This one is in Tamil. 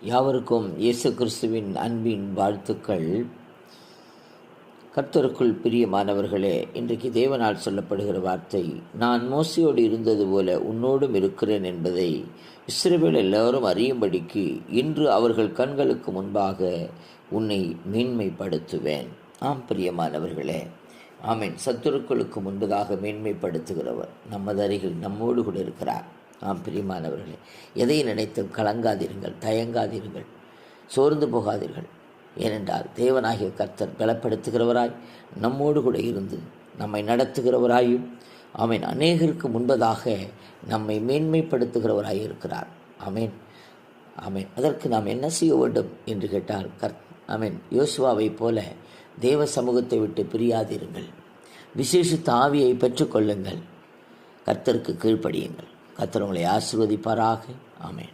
யாவருக்கும் இயேசு கிறிஸ்துவின் அன்பின் வாழ்த்துக்கள். கர்த்தருக்குள் பிரியமானவர்களே, இன்றைக்கு தேவனால் சொல்லப்படுகிற வார்த்தை, நான் மோசையோடு இருந்தது போல உன்னோடும் இருக்கிறேன் என்பதை இஸ்ரவேல் எல்லோரும் அறியும்படிக்கு இன்று அவர்கள் கண்களுக்கு முன்பாக உன்னை மேன்மைப்படுத்துவேன். பிரியமானவர்களே, ஆமேன். சத்துருக்களுக்கு முன்பதாக மேன்மைப்படுத்துகிறவர் நமது அருகில் நம்மோடு கூட இருக்கிறார். பிரியமானவர்களே, எதை நினைத்தும் கலங்காதீர்கள், தயங்காதீர்கள், சோர்ந்து போகாதீர்கள். ஏனென்றால் தேவனாகிய கர்த்தர் பலப்படுத்துகிறவராய் நம்மோடு கூட இருந்து நம்மை நடத்துகிறவராயும் ஆமேன் அநேகருக்கு முன்பதாக நம்மை மேன்மைப்படுத்துகிறவராய் இருக்கிறார். ஆமேன் ஆமேன். அதற்கு நாம் என்ன செய்ய வேண்டும் என்று கேட்டால் ஆமேன் யோசுவாவை போல தேவ சமூகத்தை விட்டு பிரியாதிருங்கள். விசேஷித்த ஆவியை பெற்றுக்கொள்ளுங்கள். கர்த்தருக்கு கீழ்ப்படியுங்கள். கர்த்தர் உங்களை ஆசீர்வதிப்பாராக. ஆமேன்.